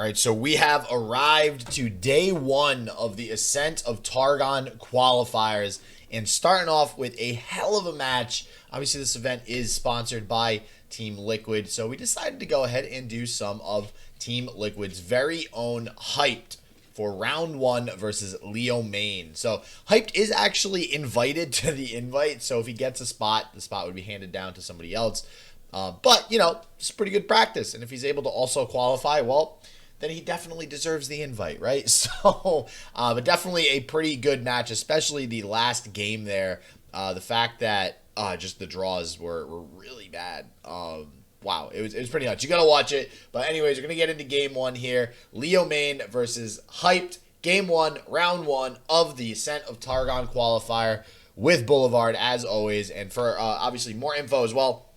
All right, so we have arrived to day one of the Ascent of Targon Qualifiers, and starting off with a hell of a match. Obviously, this event is sponsored by Team Liquid, so we decided to go ahead and do some of Team Liquid's very own Hyped for round one versus Leomane. So Hyped is actually invited to the invite, so if he gets a spot, the spot would be handed down to somebody else. But, you know, it's pretty good practice, and if he's able to also qualify, well, then he definitely deserves the invite, right? So, but definitely a pretty good match, especially the last game there. The fact that just the draws were really bad. Wow, it was pretty nuts. You gotta watch it. But anyways, we're gonna get into game one here. Leomane versus Hyped. Game one, round one of the Ascent of Targon Qualifier with Boulevard, as always. And for obviously more info as well,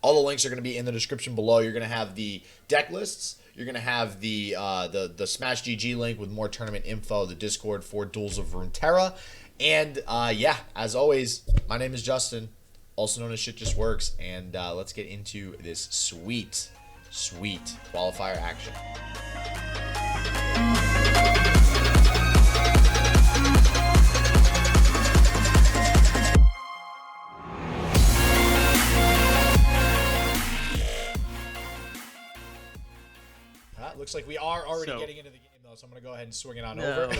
all the links are gonna be in the description below. You're gonna have the deck lists. You're going to have the Smash GG link with more tournament info, the Discord for Duels of Runeterra. And, yeah, as always, my name is Justin, also known as Shit Just Works. And let's get into this sweet, sweet qualifier action. Looks like we are already getting into the game, though, so I'm going to go ahead and swing it on over.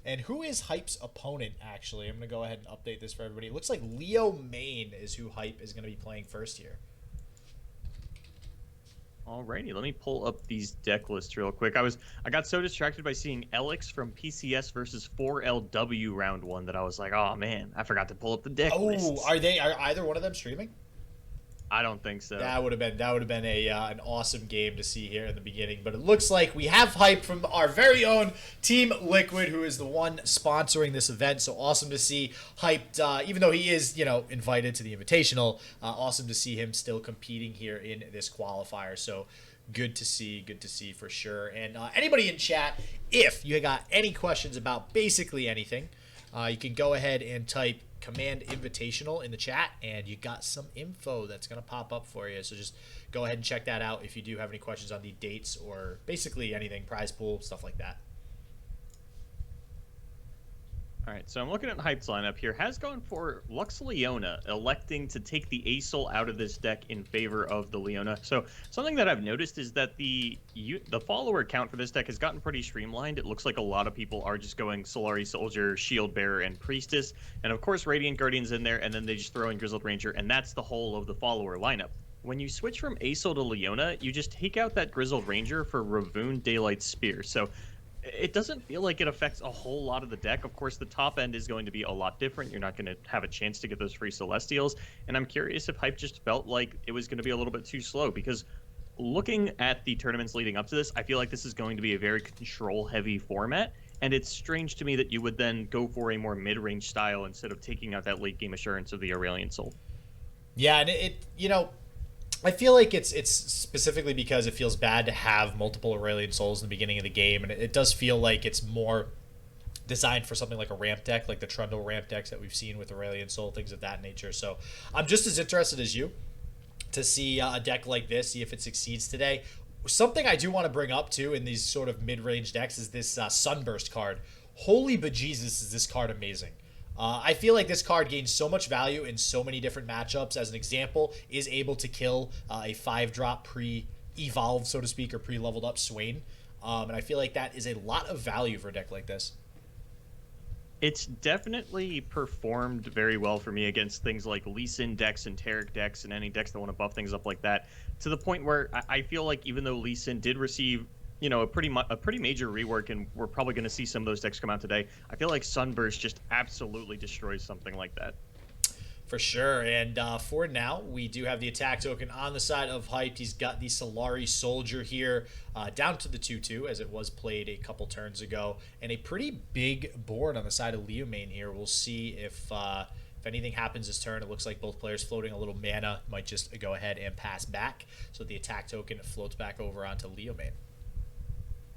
And who is Hype's opponent, actually? I'm going to go ahead and update this for everybody. It looks like Leomane is who Hype is going to be playing first here. Alrighty, let me pull up these deck lists real quick. I got so distracted by seeing Elix from PCS versus 4LW round one that I was like, oh man, I forgot to pull up the deck lists. Are either one of them streaming? I don't think so. That would have been an awesome game to see here in the beginning. But it looks like we have Hype from our very own Team Liquid, who is the one sponsoring this event. So awesome to see Hyped, even though he is, invited to the Invitational. Awesome to see him still competing here in this qualifier. So good to see for sure. And anybody in chat, if you got any questions about basically anything, you can go ahead and type Command Invitational in the chat, and you got some info that's going to pop up for you. So just go ahead and check that out if you do have any questions on the dates or basically anything, prize pool, stuff like that. All right, so I'm looking at Hype's lineup here. Has gone for Lux Leona, electing to take the Asol out of this deck in favor of the Leona. So something that I've noticed is that the follower count for this deck has gotten pretty streamlined. It looks like a lot of people are just going Solari Soldier, Shield Bearer, and Priestess. And of course, Radiant Guardian's in there, and then they just throw in Grizzled Ranger, and that's the whole of the follower lineup. When you switch from Asol to Leona, you just take out that Grizzled Ranger for Ravoon Daylight Spear. So it doesn't feel like it affects a whole lot of the deck. Of course, the top end is going to be a lot different. You're not going to have a chance to get those free Celestials. And I'm curious if Hype just felt like it was going to be a little bit too slow, because looking at the tournaments leading up to this, I feel like this is going to be a very control-heavy format. And it's strange to me that you would then go for a more mid-range style instead of taking out that late-game assurance of the Aurelion Soul. Yeah, and I feel like it's specifically because it feels bad to have multiple Aurelion Souls in the beginning of the game, and it does feel like it's more designed for something like a ramp deck, like the Trundle ramp decks that we've seen with Aurelion Soul, things of that nature. So I'm just as interested as you to see a deck like this, see if it succeeds today. Something I do want to bring up, too, in these sort of mid-range decks is this Sunburst card. Holy bejesus, is this card amazing. I feel like this card gains so much value in so many different matchups. As an example, is able to kill a 5-drop pre-evolved, so to speak, or pre-leveled up Swain. And I feel like that is a lot of value for a deck like this. It's definitely performed very well for me against things like Lee Sin decks and Taric decks and any decks that want to buff things up like that, to the point where I feel like even though Lee Sin did receive a pretty major rework, and we're probably going to see some of those decks come out today, I feel like Sunburst just absolutely destroys something like that. For sure. And for now, we do have the attack token on the side of Hyped. He's got the Solari Soldier here, down to the 2/2, as it was played a couple turns ago, and a pretty big board on the side of Leomane here. We'll see if anything happens this turn. It looks like both players floating a little mana, might just go ahead and pass back, so the attack token floats back over onto Leomane.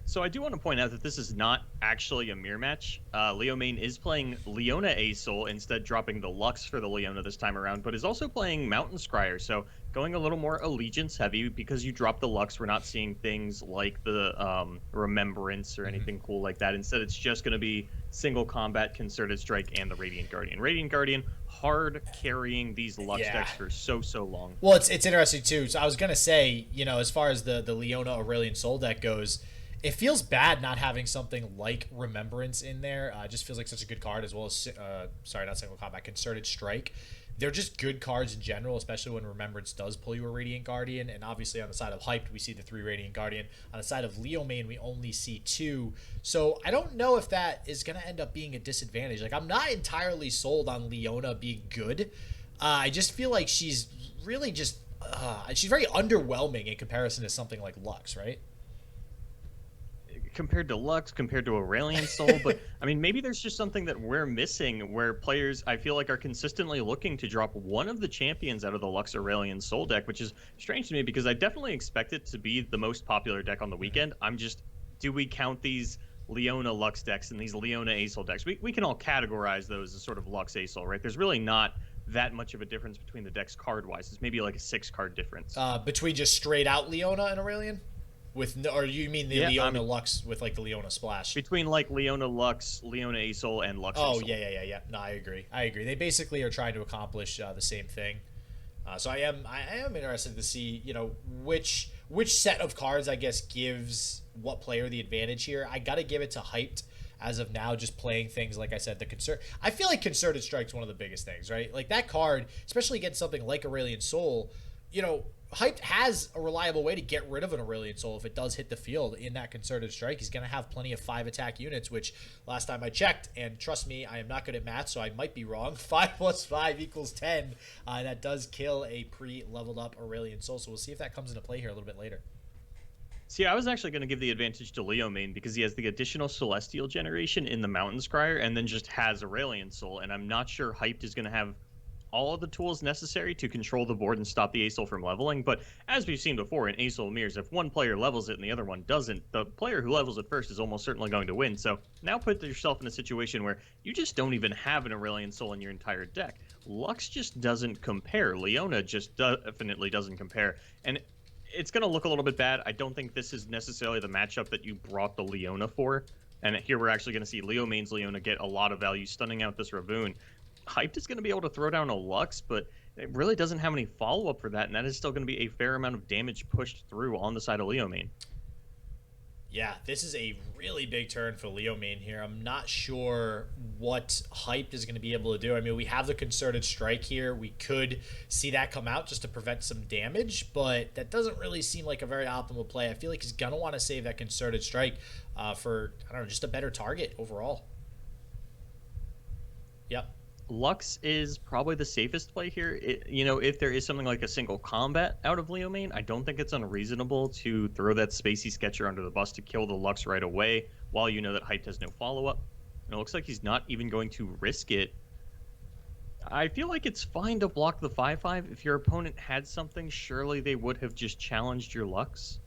So I do want to point out that this is not actually a mirror match. Leomane is playing Leona Asol, instead dropping the Lux for the Leona this time around, but is also playing Mountain Scryer. So going a little more allegiance heavy because you drop the Lux. We're not seeing things like the Remembrance or anything cool like that. Instead, it's just going to be single combat, concerted strike, and the Radiant Guardian. Radiant Guardian hard carrying these Lux Yeah. decks for so long. Well, it's interesting too. So I was gonna say, as far as the Leona Aurelian Soul deck goes, it feels bad not having something like Remembrance in there. It just feels like such a good card, as well as sorry, not single combat, concerted strike. They're just good cards in general, especially when Remembrance does pull you a Radiant Guardian. And obviously on the side of Hyped, we see the 3 Radiant Guardian. On the side of Leomane, we only see 2. So I don't know if that is going to end up being a disadvantage. Like, I'm not entirely sold on Leona being good. I just feel like she's really just... she's very underwhelming in comparison to something like Lux, right? Compared to Lux, compared to Aurelion Soul, but I mean, maybe there's just something that we're missing where players, I feel like, are consistently looking to drop one of the champions out of the Lux Aurelion Soul deck, which is strange to me because I definitely expect it to be the most popular deck on the weekend. Do we count these Leona Lux decks and these Leona Asol decks? We can all categorize those as sort of Lux Asol, right? There's really not that much of a difference between the decks card-wise. It's maybe like a 6-card difference. Between just straight out Leona and Aurelion? Or you mean the Leona Lux with like the Leona Splash? Between like Leona Lux, Leona Asol, and Lux Oh, Asol. yeah. No, I agree. They basically are trying to accomplish the same thing. So I am interested to see, which set of cards, I guess, gives what player the advantage here. I got to give it to Hyped as of now, just playing things, like I said, I feel like Concerted Strike's one of the biggest things, right? Like that card, especially against something like Aurelion Soul, Hyped has a reliable way to get rid of an Aurelion Soul if it does hit the field in that Concerted Strike. He's going to have plenty of 5 attack units, which last time I checked, and trust me, I am not good at math, so I might be wrong. 5 plus 5 equals 10. That does kill a pre-leveled up Aurelion Soul, so we'll see if that comes into play here a little bit later. See, I was actually going to give the advantage to Leomane because he has the additional Celestial generation in the Mountain Scryer and then just has Aurelion Soul, and I'm not sure Hyped is going to have all of the tools necessary to control the board and stop the Asol from leveling. But as we've seen before in Asol Mirrors, if one player levels it and the other one doesn't, the player who levels it first is almost certainly going to win. So now put yourself in a situation where you just don't even have an Aurelion Soul in your entire deck. Lux just doesn't compare. Leona just definitely doesn't compare. And it's going to look a little bit bad. I don't think this is necessarily the matchup that you brought the Leona for. And here we're actually going to see Leomane's Leona get a lot of value, stunning out this Ravoon. Hyped is going to be able to throw down a Lux, but it really doesn't have any follow-up for that, and that is still going to be a fair amount of damage pushed through on the side of Leomane. Yeah, this is a really big turn for Leomane here. I'm not sure what Hyped is going to be able to do. I mean, we have the Concerted Strike here. We could see that come out just to prevent some damage, but that doesn't really seem like a very optimal play. I feel like he's going to want to save that Concerted Strike for, I don't know, just a better target overall. Yep. Lux is probably the safest play here. If there is something like a single combat out of Leomane, I don't think it's unreasonable to throw that Spacey Sketcher under the bus to kill the Lux right away while you know that Hyped has no follow-up. And it looks like he's not even going to risk it. I feel like it's fine to block the 5/5. If your opponent had something, surely they would have just challenged your Lux.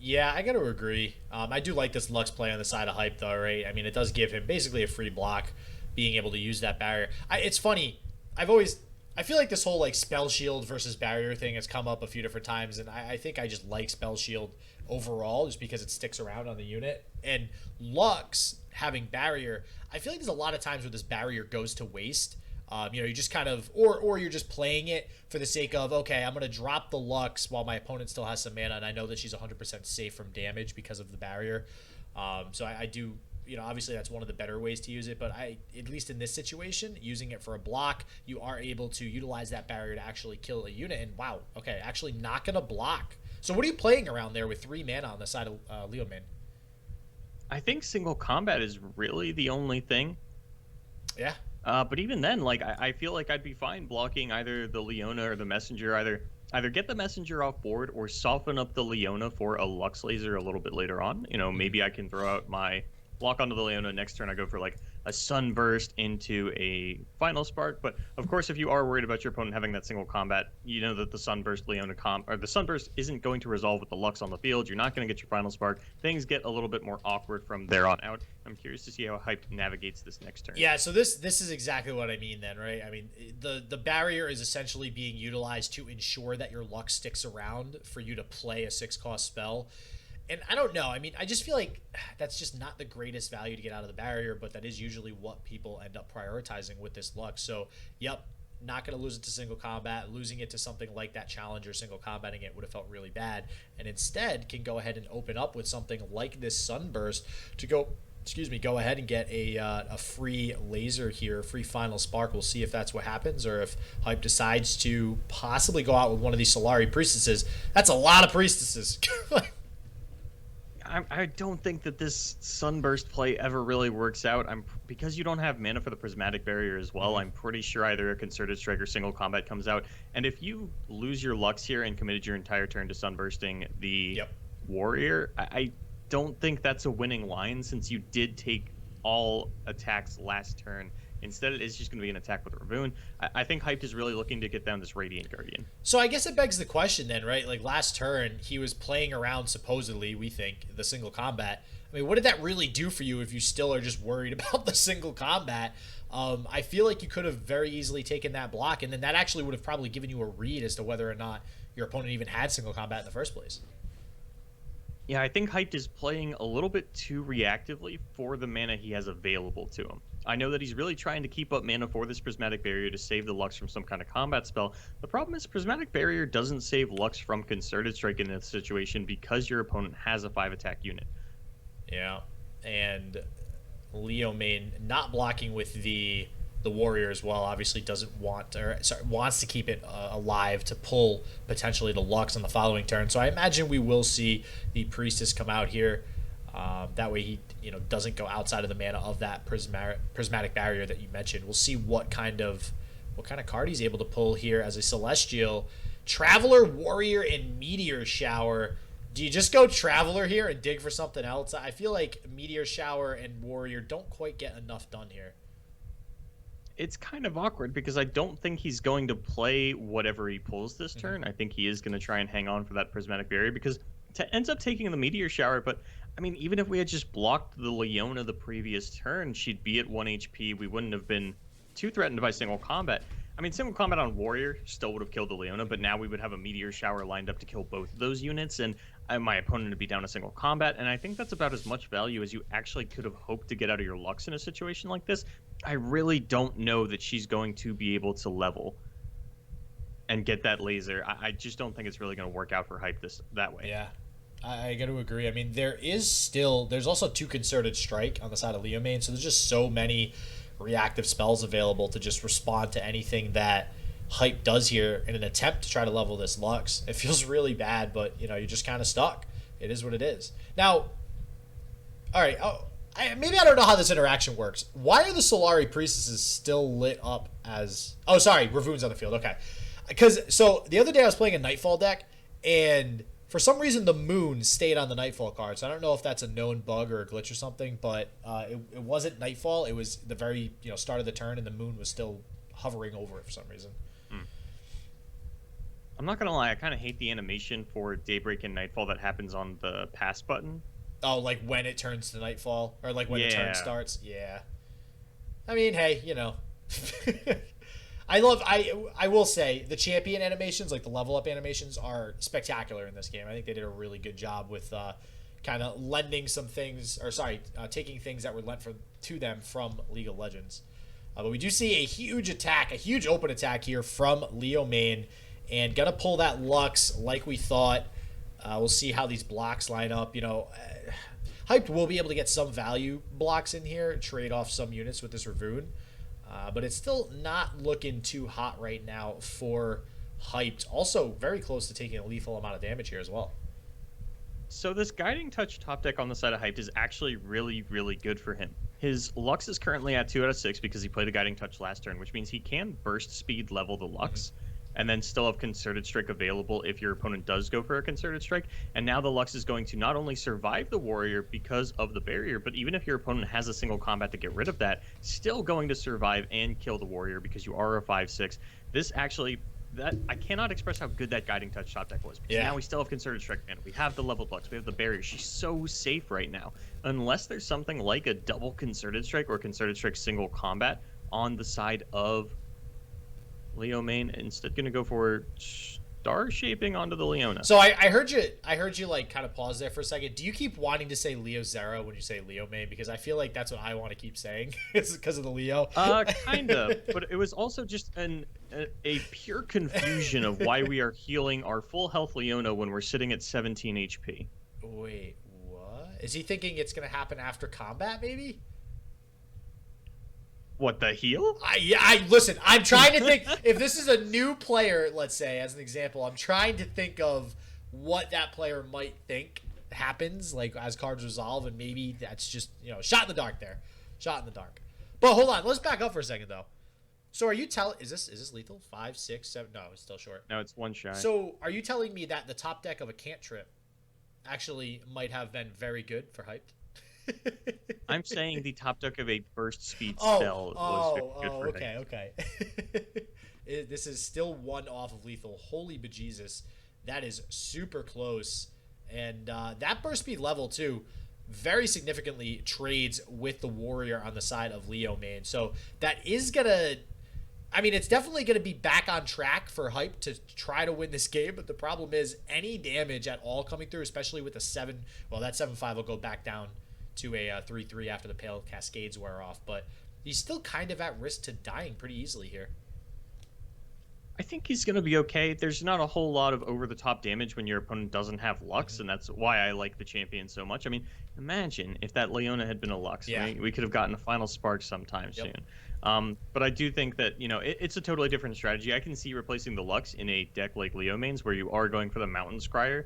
Yeah, I got to agree. I do like this Lux play on the side of Hype, though, right? I mean, it does give him basically a free block, being able to use that barrier. It's funny. I feel like this whole like spell shield versus barrier thing has come up a few different times, and I think I just like spell shield overall just because it sticks around on the unit. And Lux having barrier, I feel like there's a lot of times where this barrier goes to waste. You just kind of, or you're just playing it for the sake of, okay, I'm going to drop the Lux while my opponent still has some mana, and I know that she's 100% safe from damage because of the barrier. So I do, obviously that's one of the better ways to use it, but at least in this situation, using it for a block, you are able to utilize that barrier to actually kill a unit, and wow, okay, actually not going to block. So what are you playing around there with 3 mana on the side of Leomane? I think single combat is really the only thing. Yeah. But even then, I feel like I'd be fine blocking either the Leona or the Messenger. Either get the Messenger off board or soften up the Leona for a Lux Laser a little bit later on. Maybe I can throw out my block onto the Leona. Next turn, I go for like a Sunburst into a Final Spark. But of course, if you are worried about your opponent having that single combat, you know that the Sunburst Leona the Sunburst isn't going to resolve with the Lux on the field. You're not going to get your Final Spark. Things get a little bit more awkward from there on out. I'm curious to see how Hype navigates this next turn. Yeah, so this is exactly what I mean then, right? I mean, the barrier is essentially being utilized to ensure that your Lux sticks around for you to play a 6-cost spell. And I don't know. I mean, I just feel like that's just not the greatest value to get out of the barrier, but that is usually what people end up prioritizing with this Lux. So, yep, not going to lose it to single combat. Losing it to something like that Challenger, single combating it would have felt really bad. And instead can go ahead and open up with something like this Sunburst to go ahead and get a free laser here, free Final Spark. We'll see if that's what happens, or if Hype decides to possibly go out with one of these Solari Priestesses. That's a lot of Priestesses. I don't think that this Sunburst play ever really works out. Because you don't have mana for the Prismatic Barrier as well, I'm pretty sure either a Concerted Strike or Single Combat comes out. And if you lose your Lux here and committed your entire turn to Sunbursting the Warrior, I don't think that's a winning line, since you did take all attacks last turn. Instead, it is just going to be an attack with Ravoon. I think Hyped is really looking to get down this Radiant Guardian. So I guess it begs the question then, right? Like last turn, he was playing around, supposedly, we think, the single combat. I mean, what did that really do for you if you still are just worried about the single combat? I feel like you could have very easily taken that block, and then that actually would have probably given you a read as to whether or not your opponent even had single combat in the first place. Yeah, I think Hyped is playing a little bit too reactively for the mana he has available to him. I know that he's really trying to keep up mana for this Prismatic Barrier to save the Lux from some kind of combat spell. The problem is Prismatic Barrier doesn't save Lux from Concerted Strike in this situation because your opponent has a 5-attack unit. Yeah, and Leomane not blocking with the Warrior as well, obviously doesn't want, wants to keep it alive to pull potentially the Lux on the following turn. So I imagine we will see the Priestess come out here. That way he doesn't go outside of the mana of that prismatic barrier that you mentioned. We'll see what kind of card he's able to pull here as a Celestial. Traveler, Warrior, and Meteor Shower. Do you just go Traveler here and dig for something else? I feel like Meteor Shower and Warrior don't quite get enough done here. It's kind of awkward because I don't think he's going to play whatever he pulls this turn. I think he is going to try and hang on for that Prismatic Barrier because ends up taking the Meteor Shower. But I mean, even if we had just blocked the Leona the previous turn, she'd be at 1 HP. We wouldn't have been too threatened by single combat. I mean, single combat on Warrior still would have killed the Leona, but now we would have a Meteor Shower lined up to kill both of those units, and my opponent would be down a single combat. And I think that's about as much value as you actually could have hoped to get out of your Lux in a situation like this. I really don't know that she's going to be able to level and get that laser. I just don't think it's really going to work out for Hype that way. Yeah, I got to agree. I mean, there's also 2 Concerted Strike on the side of Leomane, so there's just so many reactive spells available to just respond to anything that Hype does here in an attempt to try to level this Lux. It feels really bad, but you're just kind of stuck. It is what it is. Now, all right, maybe I don't know how this interaction works. Why are the Solari Priestesses still lit up as... Oh, sorry, Ravoon's on the field. Okay. So the other day I was playing a Nightfall deck, and for some reason the moon stayed on the Nightfall card. So I don't know if that's a known bug or a glitch or something, but it wasn't Nightfall. It was the very start of the turn, and the moon was still hovering over it for some reason. I'm not gonna lie, I kind of hate the animation for Daybreak and Nightfall that happens on the pass button. Oh, like when it turns to Nightfall? Or like when the turn starts? Yeah. I mean, hey, I will say the champion animations, like the level up animations, are spectacular in this game. I think they did a really good job with kind of lending some things, taking things that were lent to them from League of Legends. But we do see a huge attack, a huge open attack here from Leomane, and gonna pull that Lux like we thought. We'll see how these blocks line up. Hyped will be able to get some value blocks in here, trade off some units with this Ravoon. But it's still not looking too hot right now for Hyped. Also very close to taking a lethal amount of damage here as well. So this Guiding Touch top deck on the side of Hyped is actually really, really good for him. His Lux is currently at 2 out of 6 because he played a Guiding Touch last turn, which means he can burst speed level the Lux. and then still have Concerted Strike available if your opponent does go for a Concerted Strike. And now the Lux is going to not only survive the Warrior because of the barrier, but even if your opponent has a single combat to get rid of that, still going to survive and kill the Warrior because you are a 5/6. This actually, that I cannot express how good that Guiding Touch top deck was, because now we still have Concerted Strike, and we have the leveled Lux, we have the barrier. She's so safe right now. Unless there's something like a double Concerted Strike or Concerted Strike single combat on the side of Leomane, instead going to go for Star Shaping onto the Leona. So I heard you like kind of pause there for a second. Do you keep wanting to say Leo Zera when you say Leomane? Because I feel like that's what I want to keep saying. It's because of the Leo. Kind of, but it was also just a pure confusion of why we are healing our full health Leona when we're sitting at 17 HP. Wait, what? Is he thinking it's going to happen after combat, maybe? What, the heal? Listen, I'm trying to think, if this is a new player, let's say, as an example, I'm trying to think of what that player might think happens, like, as cards resolve, and maybe that's just, shot in the dark there. Shot in the dark. But hold on, let's back up for a second, though. So are you telling, is this lethal? 5, 6, 7? No, it's still short. No, it's one shy. So are you telling me that the top deck of a cantrip actually might have been very good for hyped? I'm saying the top deck of a burst speed spell was very good for okay. This is still one off of lethal. Holy bejesus. That is super close. And that burst speed level, too, very significantly trades with the Warrior on the side of Leomane. So that is going to... I mean, it's definitely going to be back on track for hype to try to win this game, but the problem is any damage at all coming through, especially with a 7... Well, that 7/5 will go back down to a 3/3 after the Pale Cascades wear off, but he's still kind of at risk to dying pretty easily here. I think he's going to be okay. There's not a whole lot of over-the-top damage when your opponent doesn't have Lux, and that's why I like the champion so much. I mean, imagine if that Leona had been a Lux. Yeah. We could have gotten a Final Spark sometime soon. But I do think that, it's a totally different strategy. I can see replacing the Lux in a deck like Leomane's, where you are going for the Mountain Scryer.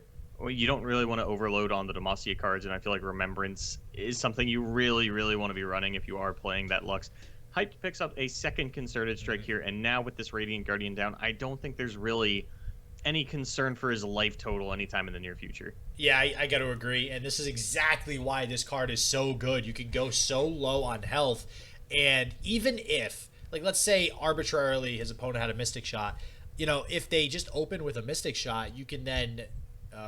You don't really want to overload on the Demacia cards, and I feel like Remembrance is something you really, really want to be running if you are playing that Lux. Hyped picks up a second Concerted Strike here, and now with this Radiant Guardian down, I don't think there's really any concern for his life total anytime in the near future. Yeah, I got to agree, and this is exactly why this card is so good. You can go so low on health, and even if, like, let's say arbitrarily his opponent had a Mystic Shot, if they just open with a Mystic Shot, you can then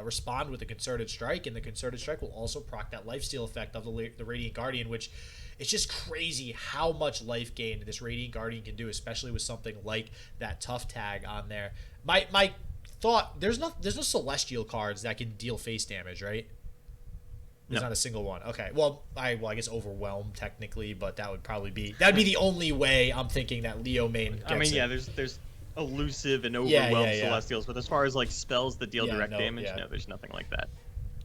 respond with a Concerted Strike, and the Concerted Strike will also proc that lifesteal effect of the Radiant Guardian, which it's just crazy how much life gain this Radiant Guardian can do, especially with something like that Tough Tag on there. My thought, there's no Celestial cards that can deal face damage, right? There's not a single one. Okay, well I guess Overwhelm technically, but that'd be the only way I'm thinking that Leomane gets it. There's elusive and overwhelmed Celestials, but as far as like spells that deal direct damage, no, there's nothing like that.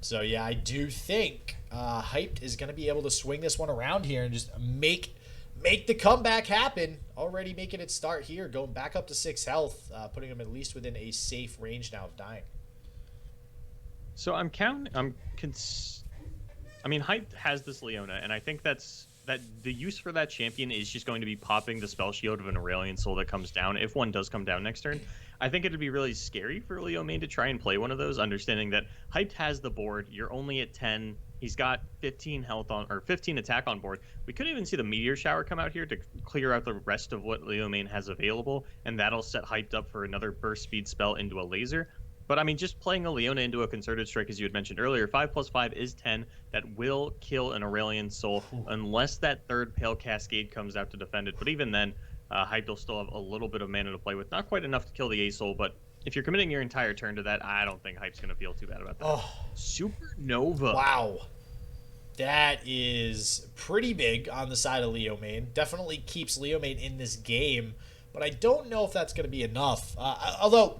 So yeah, I do think Hyped is going to be able to swing this one around here and just make the comeback happen. Already making it start here, going back up to 6 health, putting him at least within a safe range now of dying. So Hyped has this Leona, and I think that the use for that champion is just going to be popping the spell shield of an Aurelion Soul that comes down, if one does come down next turn. I think it'd be really scary for Leomane to try and play one of those, understanding that Hyped has the board, you're only at 10, he's got 15 health on, or 15 attack on board. We could even see the Meteor Shower come out here to clear out the rest of what Leomane has available, and that'll set Hyped up for another burst speed spell into a laser. But I mean, just playing a Leona into a Concerted Strike, as you had mentioned earlier, 5+5 is 10. That will kill an Aurelion Soul unless that third Pale Cascade comes out to defend it. But even then, Hyped will still have a little bit of mana to play with. Not quite enough to kill the A-Soul, but if you're committing your entire turn to that, I don't think Hype's going to feel too bad about that. Oh, Supernova. Wow. That is pretty big on the side of Leomane. Definitely keeps Leomane in this game, but I don't know if that's going to be enough. Although...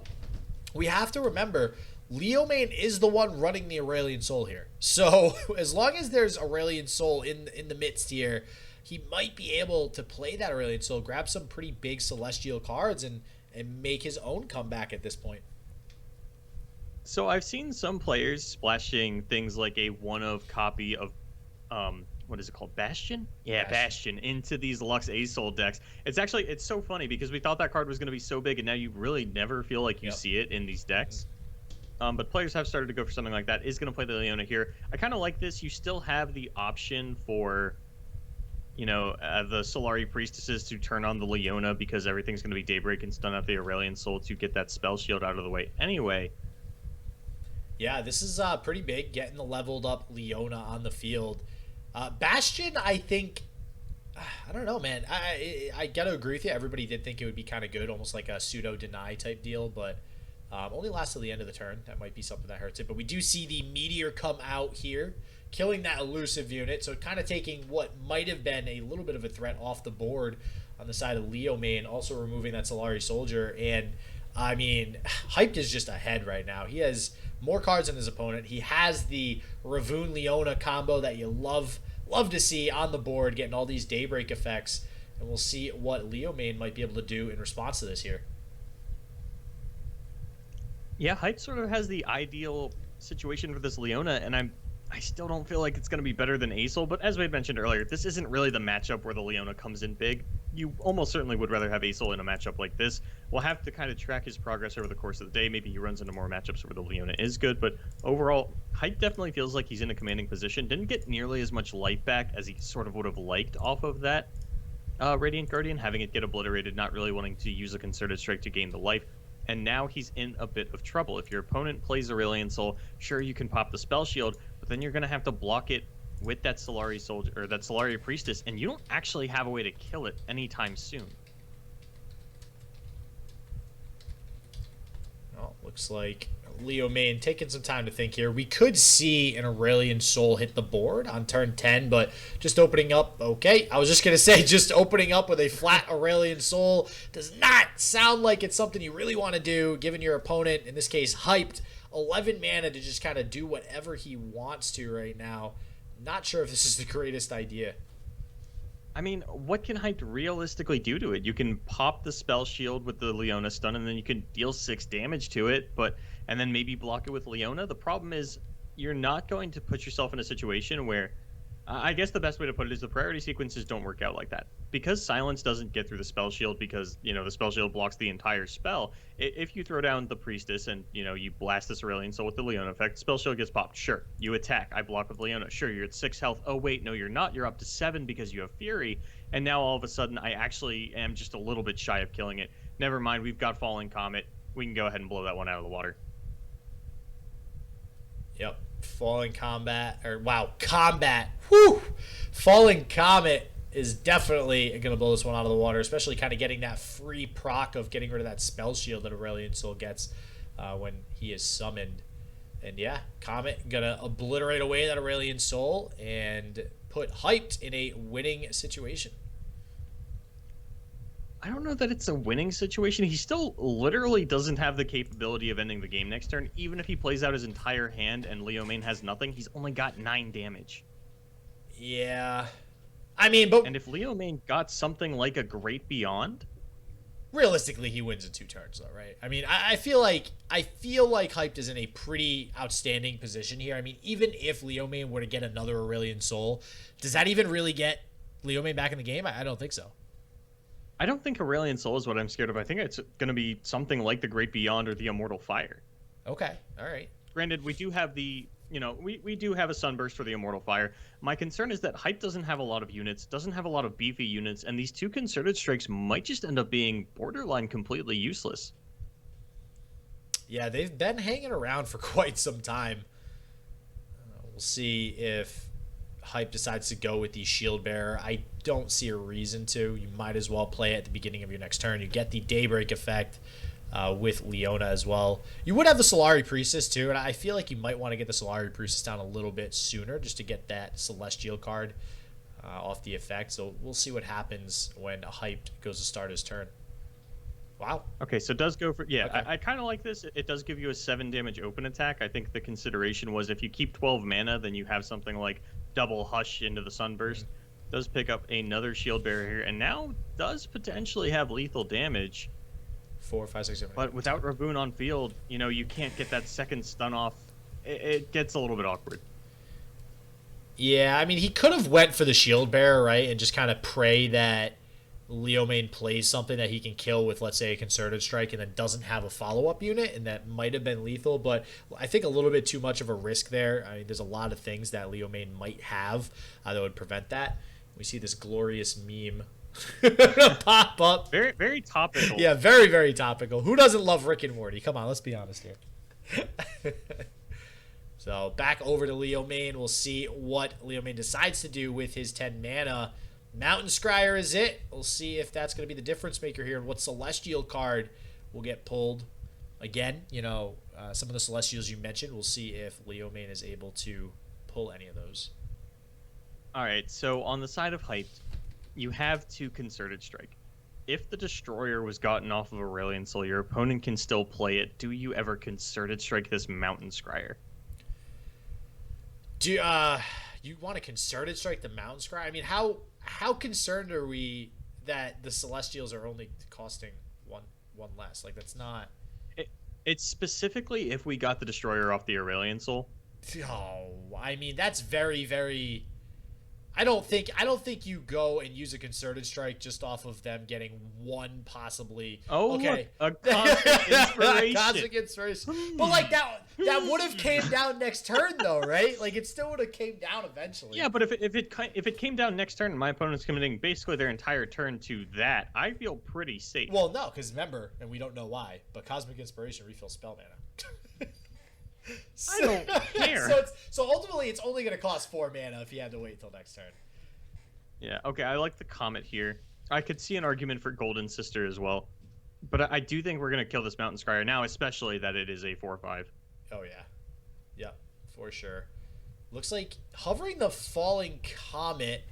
we have to remember, Leomane is the one running the Aurelion Soul here. So as long as there's Aurelion Soul in the midst here, he might be able to play that Aurelion Soul, grab some pretty big Celestial cards, and make his own comeback at this point. So I've seen some players splashing things like a one-of copy of what is it called? Bastion? Yeah, Bastion into these Lux Asol decks. It's so funny because we thought that card was going to be so big, and now you really never feel like you see it in these decks. But players have started to go for something like that. Is going to play the Leona here. I kind of like this. You still have the option for, the Solari Priestesses to turn on the Leona because everything's going to be Daybreak and stun out the Aurelion Soul to get that spell shield out of the way anyway. Yeah, this is pretty big, getting the leveled up Leona on the field. Bastion, I think, I don't know, man. I gotta agree with you. Everybody did think it would be kind of good, almost like a pseudo-deny type deal, but only lasts till the end of the turn. That might be something that hurts it. But we do see the Meteor come out here, killing that elusive unit, so kind of taking what might have been a little bit of a threat off the board on the side of Leomane, also removing that Solari Soldier. And, I mean, Hyped is just ahead right now. He has more cards than his opponent. He has the Ravoon Leona combo that you love to see on the board, getting all these Daybreak effects. And we'll see what Leomane might be able to do in response to this here. Yeah, Hype sort of has the ideal situation for this Leona, and I still don't feel like it's going to be better than Asol, but as we had mentioned earlier, this isn't really the matchup where the Leona comes in big. You almost certainly would rather have Asol in a matchup like this. We'll have to kind of track his progress over the course of the day. Maybe he runs into more matchups where the Leona is good, but overall, Hype definitely feels like he's in a commanding position. Didn't get nearly as much life back as he sort of would have liked off of that Radiant Guardian, having it get obliterated, not really wanting to use a Concerted Strike to gain the life. And now he's in a bit of trouble. If your opponent plays Aurelion Soul, sure, you can pop the Spell Shield, but then you're going to have to block it with that Solari Soldier or that Solari Priestess, and you don't actually have a way to kill it anytime soon. Well, looks like Leomane taking some time to think here. We could see an Aurelion Soul hit the board on turn 10, but just opening up, okay, I was just going to say, just opening up with a flat Aurelion Soul does not sound like it's something you really want to do, given your opponent, in this case, Hyped, 11 mana to just kind of do whatever he wants to right now. Not sure if this is the greatest idea. I mean, what can Hyped realistically do to it? You can pop the Spell Shield with the Leona stun, and then you can deal 6 damage to it, and then maybe block it with Leona. The problem is you're not going to put yourself in a situation where, I guess the best way to put it is the priority sequences don't work out like that. Because Silence doesn't get through the Spell Shield because, the Spell Shield blocks the entire spell, if you throw down the Priestess and, you blast this Aurelion Soul with the Leona effect, Spell Shield gets popped. Sure. You attack. I block with Leona. Sure, you're at 6 health. Oh, wait, no, you're not. You're up to 7 because you have Fury. And now all of a sudden, I actually am just a little bit shy of killing it. Never mind, we've got Falling Comet. We can go ahead and blow that one out of the water. Yep. Falling Combat. Combat. Whew! Falling Comet is definitely going to blow this one out of the water, especially kind of getting that free proc of getting rid of that spell shield that Aurelion Soul gets when he is summoned. And yeah, Comet going to obliterate away that Aurelion Soul and put Hyped in a winning situation. I don't know that it's a winning situation. He still literally doesn't have the capability of ending the game next turn. Even if he plays out his entire hand and Leomane has nothing, he's only got 9 damage. Yeah. I mean, but... And if Leomane got something like a Great Beyond... Realistically, he wins in 2 turns, though, right? I mean, I feel like Hyped is in a pretty outstanding position here. I mean, even if Leomane were to get another Aurelion Soul, does that even really get Leomane back in the game? I don't think so. I don't think Aurelion Soul is what I'm scared of. I think it's going to be something like the Great Beyond or the Immortal Fire. Okay, all right. Granted, we do have the, we do have a Sunburst for the Immortal Fire. My concern is that Hype doesn't have a lot of units, doesn't have a lot of beefy units, and these 2 Concerted Strikes might just end up being borderline completely useless. Yeah, they've been hanging around for quite some time. We'll see if Hype decides to go with the Shield Bearer. I don't see a reason to. You might as well play it at the beginning of your next turn. You get the Daybreak effect with Leona as well. You would have the Solari Priestess too, and I feel like you might want to get the Solari Priestess down a little bit sooner just to get that Celestial card off the effect. So we'll see what happens when Hyped goes to start his turn. Wow. Okay, so it does go for... Yeah, okay. I kind of like this. It does give you a 7 damage open attack. I think the consideration was if you keep 12 mana, then you have something like double Hush into the Sunburst. Does pick up another Shield Bearer here, and now does potentially have lethal damage. 4, 5, 6, 7. But without Ravoon on field, you can't get that second stun off. It gets a little bit awkward. Yeah, I mean, he could have went for the shield bearer, right, and just kind of pray that Leomane plays something that he can kill with, let's say, a concerted strike, and then doesn't have a follow-up unit, and that might have been lethal. But I think a little bit too much of a risk there. I mean, there's a lot of things that Leomane might have that would prevent that. We see this glorious meme pop up. Very, very topical. Yeah, very, very topical. Who doesn't love Rick and Morty? Come on, let's be honest here. So back over to Leomane. We'll see what Leomane decides to do with his 10 mana. Mountain Scryer is it. We'll see if that's going to be the difference maker here and what Celestial card will get pulled. Again, you know, some of the Celestials you mentioned, we'll see if Leomane is able to pull any of those. All right, so on the side of hyped, you have 2 Concerted Strike. If the Destroyer was gotten off of Aurelion Soul, your opponent can still play it. Do you ever Concerted Strike this Mountain Scryer? Do you want to Concerted Strike the Mountain Scryer? I mean, how concerned are we that the Celestials are only costing one less? Like, that's not... It's specifically if we got the Destroyer off the Aurelion Soul. Oh, I mean, that's very, very... I don't think you go and use a Concerted Strike just off of them getting one possibly. Oh, okay. Look, a Cosmic Inspiration. Cosmic Inspiration. But like that would have came down next turn though, right? Like it still would have came down eventually. Yeah, but if it came down next turn and my opponent's committing basically their entire turn to that, I feel pretty safe. Well, no, because remember, and we don't know why, but Cosmic Inspiration refills spell mana. I don't care. So ultimately, it's only going to cost 4 mana if you had to wait till next turn. Yeah, okay, I like the Comet here. I could see an argument for Golden Sister as well. But I do think we're going to kill this Mountain Scryer now, especially that it is a 4/5. Oh, yeah. Yep, for sure. Looks like hovering the Falling Comet...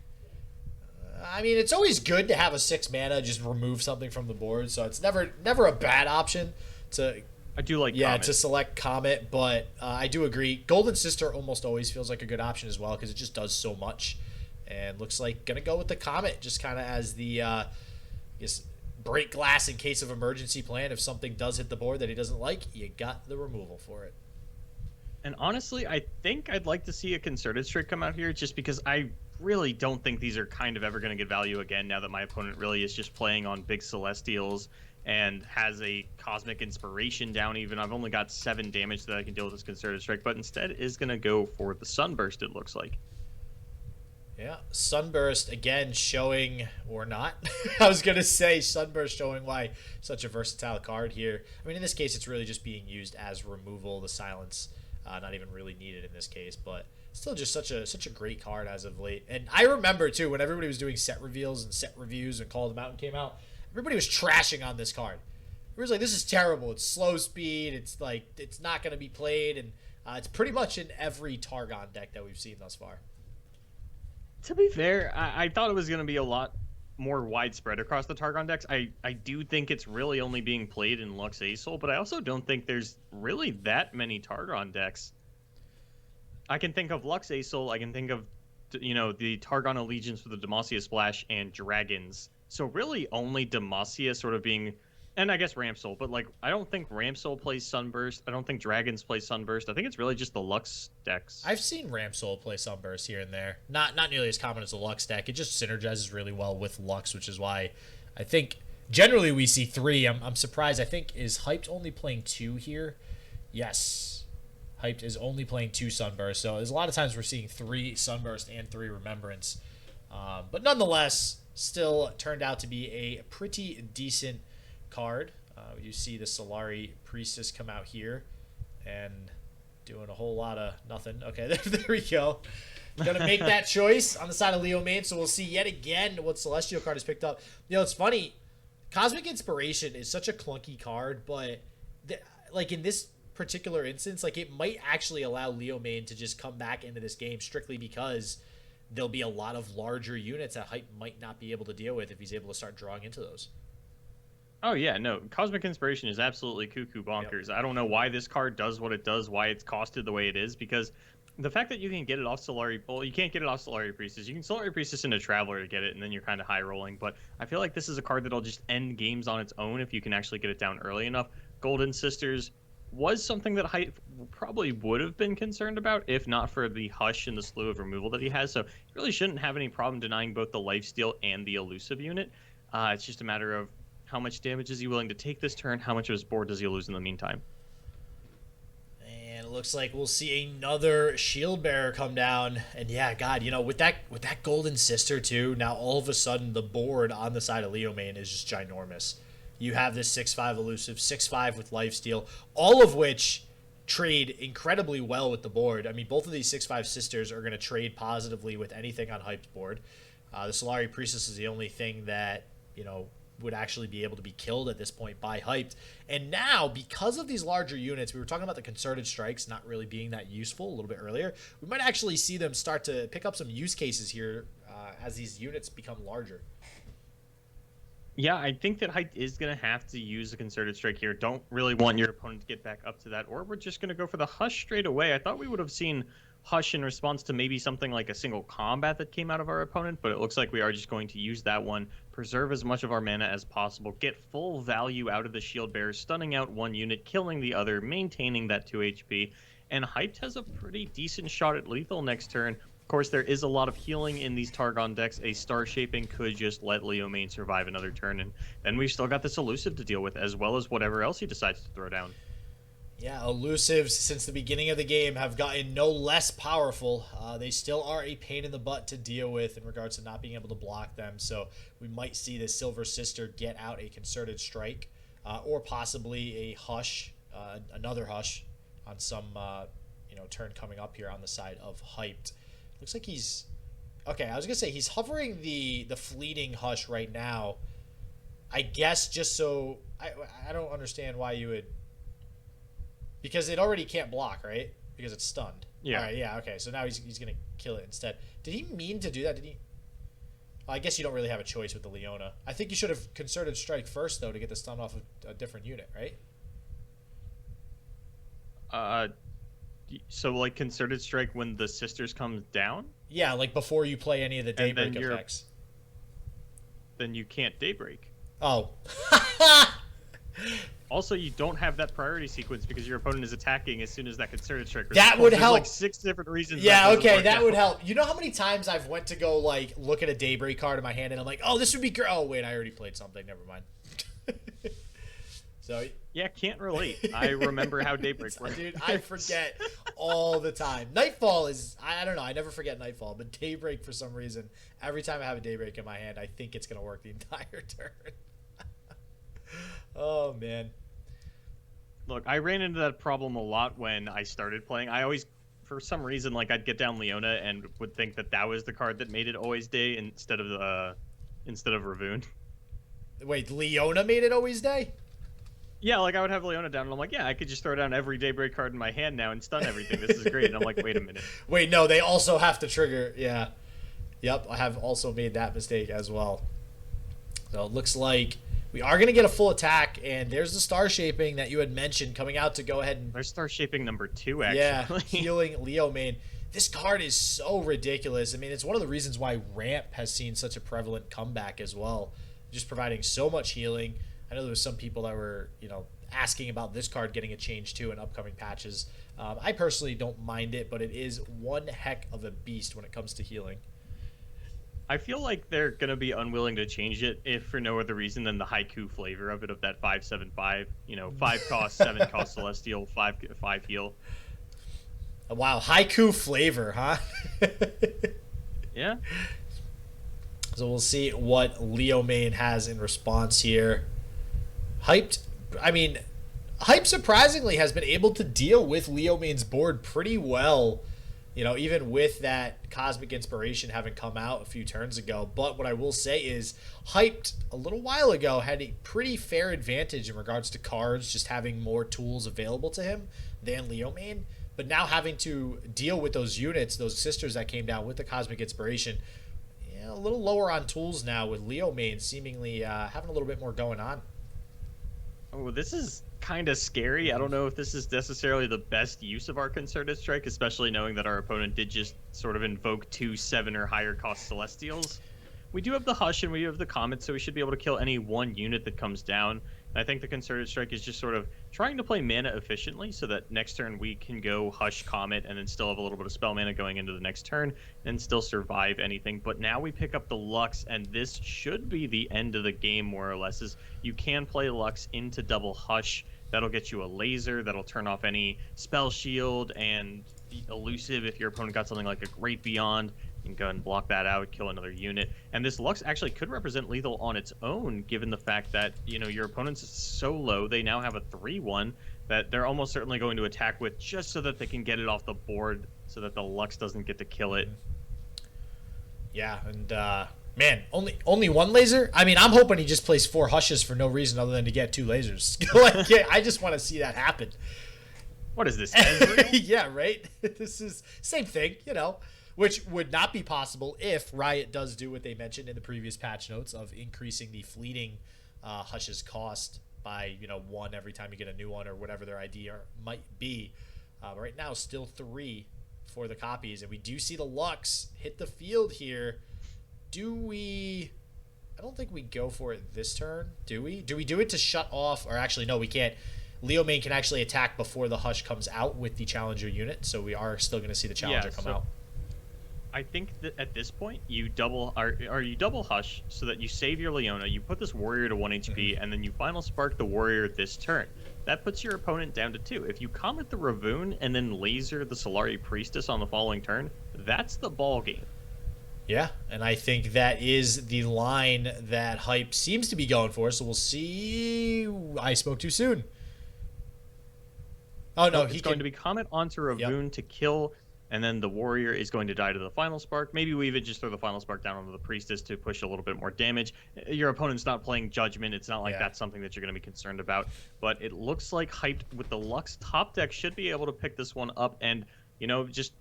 I mean, it's always good to have a 6 mana, just remove something from the board, so it's never a bad option to... I do like Comet. to select Comet, but I do agree. Golden Sister almost always feels like a good option as well because it just does so much. And looks like going to go with the Comet just kind of as the, I guess, break glass in case of emergency plan. If something does hit the board that he doesn't like, you got the removal for it. And honestly, I think I'd like to see a Concerted Strike come out here just because I really don't think these are kind of ever going to get value again now that my opponent really is just playing on big Celestials and has a Cosmic Inspiration down even. I've only got 7 damage that I can deal with this Concerted Strike, but instead is going to go for the Sunburst, it looks like. Yeah, Sunburst, again, showing, or not, I was going to say Sunburst showing why such a versatile card here. I mean, in this case, it's really just being used as removal. The silence, not even really needed in this case, but still just such a great card as of late. And I remember, too, when everybody was doing set reveals and set reviews and Call of the Mountain came out, everybody was trashing on this card. It was like, this is terrible. It's slow speed. It's like, it's not going to be played. And it's pretty much in every Targon deck that we've seen thus far. To be fair, I thought it was going to be a lot more widespread across the Targon decks. I do think it's really only being played in Lux Asol, but I also don't think there's really that many Targon decks. I can think of Lux Asol, I can think of, you know, the Targon Allegiance with the Demacia Splash and Dragons. So really only Demacia sort of being... And I guess Ramsol, but like I don't think Ramsol plays Sunburst. I don't think Dragons play Sunburst. I think it's really just the Lux decks. I've seen Ramsol play Sunburst here and there. Not nearly as common as the Lux deck. It just synergizes really well with Lux, which is why I think generally we see 3. I'm surprised. I think is Hyped only playing 2 here? Yes. Hyped is only playing 2 Sunburst. So there's a lot of times we're seeing 3 Sunburst and 3 Remembrance. But nonetheless, still turned out to be a pretty decent card. You see the Solari Priestess come out here and doing a whole lot of nothing. Okay, there we go. Gonna make that choice on the side of Leomane, so we'll see yet again what Celestial card is picked up. You know, it's funny. Cosmic Inspiration is such a clunky card, but like in this particular instance, like it might actually allow Leomane to just come back into this game strictly because there'll be a lot of larger units that Hype might not be able to deal with if he's able to start drawing into those. Oh, yeah, no. Cosmic Inspiration is absolutely cuckoo bonkers. Yep. I don't know why this card does what it does, why it's costed the way it is, because the fact that you can get it off Solari... Well, you can't get it off Solari Priestess. You can Solari Priestess into Traveler to get it, and then you're kind of high-rolling. But I feel like this is a card that'll just end games on its own if you can actually get it down early enough. Golden Sisters was something that Hype probably would have been concerned about if not for the Hush and the slew of removal that he has. So he really shouldn't have any problem denying both the lifesteal and the elusive unit. It's just a matter of how much damage is he willing to take this turn, how much of his board does he lose in the meantime. And it looks like we'll see another shield bearer come down. And yeah, God, with that golden sister too, now all of a sudden the board on the side of Leomane is just ginormous. You have this 6/5 elusive, 6/5 with lifesteal, all of which trade incredibly well with the board. I mean, both of these 6/5 sisters are going to trade positively with anything on Hype's board. The Solari Priestess is the only thing that, would actually be able to be killed at this point by Hyped. And now, because of these larger units, we were talking about the concerted strikes not really being that useful a little bit earlier. We might actually see them start to pick up some use cases here as these units become larger. Yeah, I think that Hype is going to have to use a concerted strike here. Don't really want your opponent to get back up to that, or we're just going to go for the Hush straight away. I thought we would have seen Hush in response to maybe something like a single combat that came out of our opponent, but it looks like we are just going to use that one, preserve as much of our mana as possible, get full value out of the shield bearer, stunning out one unit, killing the other, maintaining that 2 HP, and Hyped has a pretty decent shot at lethal next turn. Of course, there is a lot of healing in these Targon decks. A Star Shaping could just let Leomane survive another turn, and then we've still got this elusive to deal with, as well as whatever else he decides to throw down. Yeah, elusives since the beginning of the game have gotten no less powerful. They still are a pain in the butt to deal with in regards to not being able to block them. So we might see the Silver Sister get out a concerted strike, or possibly a Hush, another Hush, on some turn coming up here on the side of Hyped. Looks like he's okay. I was gonna say he's hovering the fleeting Hush right now. I guess just so I don't understand why you would. Because it already can't block, right? Because it's stunned. Yeah. All right, yeah, okay. So now he's going to kill it instead. Did he mean to do that? Did he? Well, I guess you don't really have a choice with the Leona. I think you should have concerted strike first, though, to get the stun off of a different unit, right? So, like, concerted strike when the sisters come down? Yeah, like before you play any of the Daybreak effects. Then you can't Daybreak. Oh. Also, you don't have that priority sequence because your opponent is attacking as soon as that concerted strike. That would help. Like 6 different reasons. Yeah, okay, that would help. You know how many times I've went to go like look at a Daybreak card in my hand and I'm like, oh, this would be great. Oh, wait, I already played something. Never mind. So yeah, can't relate. I remember how Daybreak works. Dude, I forget all the time. Nightfall is, I don't know, I never forget Nightfall, but Daybreak for some reason, every time I have a Daybreak in my hand, I think it's gonna work the entire turn. Oh man. Look, I ran into that problem a lot when I started playing. I always, for some reason, like I'd get down Leona and would think that that was the card that made it always day instead of Ravoon. Wait, Leona made it always day? Yeah, like I would have Leona down and I'm like, yeah, I could just throw down every Daybreak card in my hand now and stun everything. This is great. And I'm like, wait a minute. Wait, no, they also have to trigger. Yeah. Yep, I have also made that mistake as well. So it looks like we are going to get a full attack, and there's the Star Shaping that you had mentioned coming out to go ahead and... There's Star Shaping number 2, actually. Yeah, healing Leomane. This card is so ridiculous. I mean, it's one of the reasons why Ramp has seen such a prevalent comeback as well. Just providing so much healing. I know there was some people that were, asking about this card getting a change too in upcoming patches. I personally don't mind it, but it is one heck of a beast when it comes to healing. I feel like they're going to be unwilling to change it if for no other reason than the haiku flavor of it, of that 5/7/5, 5 cost, 7 cost Celestial, 5 heal. Wow, haiku flavor, huh? Yeah. So we'll see what Leomane has in response here. Hype surprisingly has been able to deal with Leomane's board pretty well. Even with that Cosmic Inspiration having come out a few turns ago. But what I will say is, Hyped a little while ago had a pretty fair advantage in regards to cards, just having more tools available to him than Leomane. But now having to deal with those units, those sisters that came down with the Cosmic Inspiration, a little lower on tools now with Leomane seemingly having a little bit more going on. Oh, this is kind of scary. I don't know if this is necessarily the best use of our concerted strike, especially knowing that our opponent did just sort of invoke 2 7 or higher cost Celestials. We do have the Hush and we have the Comet, so we should be able to kill any one unit that comes down. I think the Concerted Strike is just sort of trying to play mana efficiently so that next turn we can go Hush Comet and then still have a little bit of spell mana going into the next turn and still survive anything. But now we pick up the Lux, and this should be the end of the game, more or less, is you can play Lux into double Hush. That'll get you a laser, that'll turn off any spell shield and elusive if your opponent got something like a Great Beyond. You can go ahead and block that out, kill another unit. And this Lux actually could represent lethal on its own, given the fact that, you know, your opponent's so low, they now have a 3-1 that they're almost certainly going to attack with just so that they can get it off the board so that the Lux doesn't get to kill it. Yeah, and man, only one laser? I mean, I'm hoping he just plays 4 Hushes for no reason other than to get 2 lasers. Like, yeah, I just want to see that happen. What is this, Ezreal? Yeah, right? This is same thing, you know. Which would not be possible if Riot does do what they mentioned in the previous patch notes of increasing the fleeting Hush's cost by, you know, 1 every time you get a new one or whatever their idea might be. But right now, still 3 for the copies. And we do see the Lux hit the field here. Do we... I don't think we go for it this turn, do we? Do we do it to shut off... Or actually, no, we can't. Leomane can actually attack before the Hush comes out with the Challenger unit. So we are still going to see the Challenger come out. I think that at this point you double Hush so that you save your Leona, you put this warrior to 1 HP, and then you final spark the warrior this turn. That puts your opponent down to 2. If you comet the Ravoon and then laser the Solari Priestess on the following turn, that's the ball game. Yeah, and I think that is the line that Hype seems to be going for, so we'll see. I spoke too soon. Oh, no, he's going to be comet onto Ravoon to kill, and then the warrior is going to die to the final spark. Maybe we even just throw the final spark down onto the priestess to push a little bit more damage. Your opponent's not playing Judgment. It's not like that's something that you're going to be concerned about. But it looks like Hyped with the Lux top deck should be able to pick this one up. And, you know, just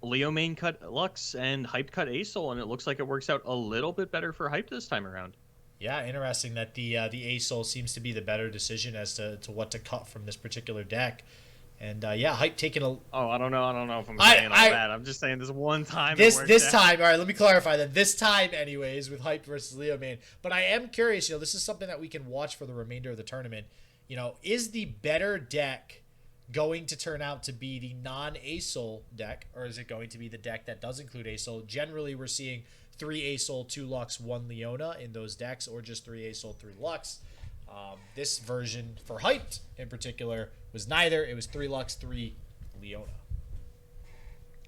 Leomane cut Lux and Hyped cut Asol, and it looks like it works out a little bit better for Hyped this time around. Yeah, interesting that the Asol seems to be the better decision as to what to cut from this particular deck. And yeah, Hype taking a... Oh, I don't know if I'm saying all that. I'm just saying this one time. This time, all right, let me clarify that. This time, anyways, with Hype versus Leomane. But I am curious, you know, this is something that we can watch for the remainder of the tournament. You know, is the better deck going to turn out to be the non-Asol deck, or is it going to be the deck that does include Asol? Generally, we're seeing 3 Asol, 2 Lux, 1 Leona in those decks, or just 3 Asol, 3 Lux. This version for Hyped in particular was neither. It was 3 Lux, 3 Leona.